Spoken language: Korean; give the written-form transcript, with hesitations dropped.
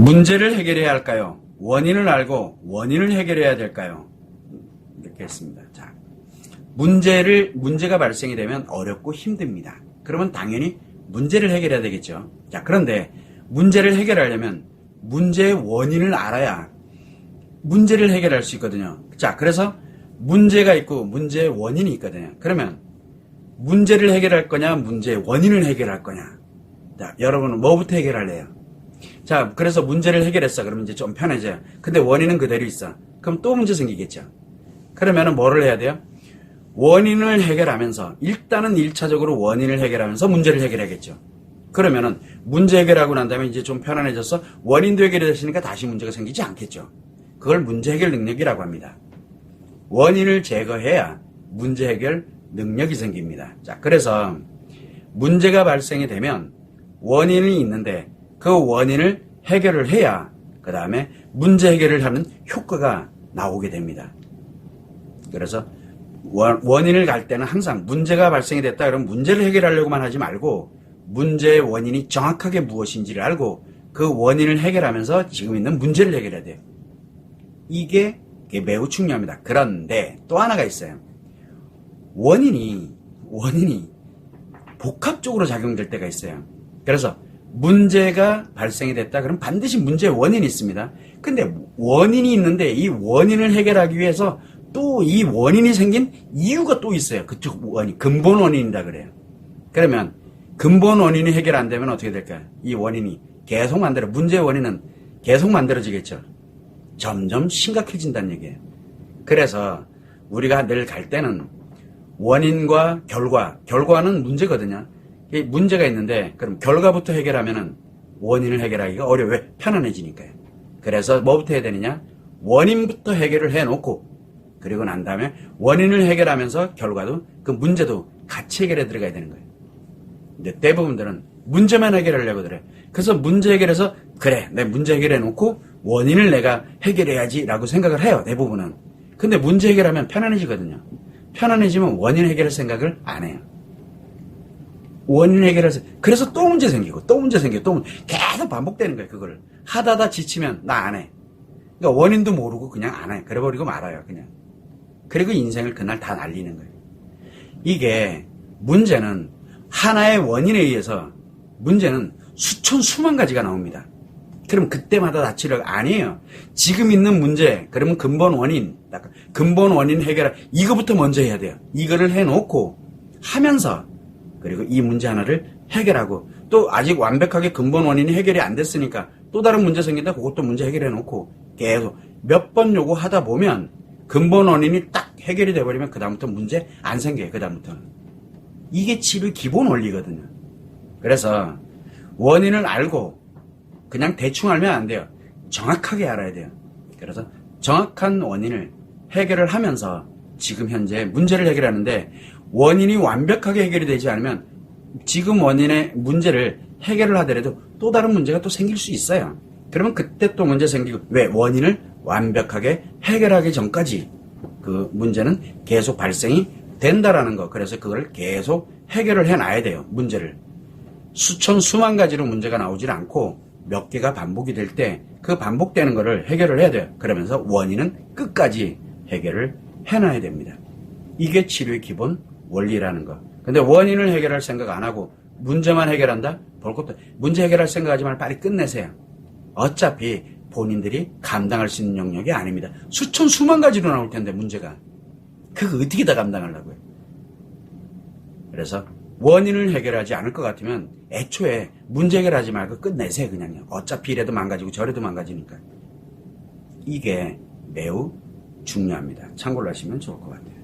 문제를 해결해야 할까요? 원인을 알고 원인을 해결해야 될까요? 이렇게 했습니다. 자, 문제가 발생이 되면 어렵고 힘듭니다. 그러면 당연히 문제를 해결해야 되겠죠. 자, 그런데 문제를 해결하려면 문제의 원인을 알아야 문제를 해결할 수 있거든요. 자, 그래서 문제가 있고 문제의 원인이 있거든요. 그러면 문제를 해결할 거냐, 문제의 원인을 해결할 거냐. 자, 여러분은 뭐부터 해결할래요? 자, 그래서 문제를 해결했어. 그러면 이제 좀 편해져요. 근데 원인은 그대로 있어. 그럼 또 문제 생기겠죠. 그러면은 뭐를 해야 돼요? 원인을 해결하면서 일단은 1차적으로 원인을 해결하면서 문제를 해결하겠죠. 그러면은 문제 해결하고 난 다음에 이제 좀 편안해져서 원인도 해결이 됐으니까 다시 문제가 생기지 않겠죠. 그걸 문제 해결 능력이라고 합니다. 원인을 제거해야 문제 해결 능력이 생깁니다. 자, 그래서 문제가 발생이 되면 원인이 있는데 그 원인을 해결을 해야 그 다음에 문제 해결을 하는 효과가 나오게 됩니다. 그래서 원인을 갈 때는 항상 문제가 발생이 됐다 그러면 문제를 해결하려고만 하지 말고 문제의 원인이 정확하게 무엇인지를 알고 그 원인을 해결하면서 지금 있는 문제를 해결해야 돼요. 이게 매우 중요합니다. 그런데 또 하나가 있어요. 원인이 복합적으로 작용될 때가 있어요. 그래서 문제가 발생이 됐다 그러면 반드시 문제의 원인이 있습니다. 근데 원인이 있는데 이 원인을 해결하기 위해서 또 이 원인이 생긴 이유가 또 있어요. 그쪽 원인, 근본 원인이다 그래요. 그러면 근본 원인이 해결 안 되면 어떻게 될까요? 이 원인이 계속 문제의 원인은 계속 만들어지겠죠. 점점 심각해진다는 얘기예요. 그래서 우리가 늘 갈 때는 원인과 결과는 문제거든요. 문제가 있는데 그럼 결과부터 해결하면은 원인을 해결하기가 어려워요. 왜? 편안해지니까요. 그래서 뭐부터 해야 되느냐? 원인부터 해결을 해놓고 그리고 난 다음에 원인을 해결하면서 결과도 그 문제도 같이 해결해 들어가야 되는 거예요. 근데 대부분들은 문제만 해결하려고 그래요. 그래서 문제 해결해서 그래, 내 문제 해결해 놓고 원인을 내가 해결해야지 라고 생각을 해요. 대부분은. 근데 문제 해결하면 편안해지거든요. 편안해지면 원인 해결할 생각을 안 해요. 원인 해결해서 그래서 또 문제 생기고 또 문제 생기고 또 계속 반복되는 거예요. 그거를 하다가 지치면 나 안 해. 그러니까 원인도 모르고 그냥 안 해. 그래버리고 말아요. 그냥. 그리고 인생을 그날 다 날리는 거예요. 이게 문제는 하나의 원인에 의해서 문제는 수만 가지가 나옵니다. 그럼 그때마다 다 치료가 아니에요. 지금 있는 문제, 그러면 근본 원인 해결, 이거부터 먼저 해야 돼요. 이거를 해놓고 하면서 그리고 이 문제 하나를 해결하고 또 아직 완벽하게 근본 원인이 해결이 안 됐으니까 또 다른 문제 생긴다 그것도 문제 해결해 놓고 계속 몇 번 요구하다 보면 근본 원인이 딱 해결이 돼버리면 그 다음부터 문제 안 생겨요. 그 다음부터는. 이게 치료의 기본 원리거든요. 그래서 원인을 알고 그냥 대충 알면 안 돼요. 정확하게 알아야 돼요. 그래서 정확한 원인을 해결을 하면서 지금 현재 문제를 해결하는데 원인이 완벽하게 해결이 되지 않으면 지금 원인의 문제를 해결을 하더라도 또 다른 문제가 또 생길 수 있어요. 그러면 그때 또 문제 생기고 왜? 원인을 완벽하게 해결하기 전까지 그 문제는 계속 발생이 된다라는 거. 그래서 그걸 계속 해결을 해놔야 돼요. 문제를. 수만 가지로 문제가 나오질 않고 몇 개가 반복이 될 때 그 반복되는 거를 해결을 해야 돼요. 그러면서 원인은 끝까지 해결을 해놔야 됩니다. 이게 치료의 기본 원리라는 거. 근데 원인을 해결할 생각 안 하고 문제만 해결한다? 볼 것도 문제 해결할 생각하지 말고 빨리 끝내세요. 어차피 본인들이 감당할 수 있는 영역이 아닙니다. 수만 가지로 나올 텐데 문제가. 그거 어떻게 다 감당하려고요. 그래서 원인을 해결하지 않을 것 같으면 애초에 문제 해결하지 말고 끝내세요. 그냥요. 어차피 이래도 망가지고 저래도 망가지니까. 이게 매우 중요합니다. 참고를 하시면 좋을 것 같아요.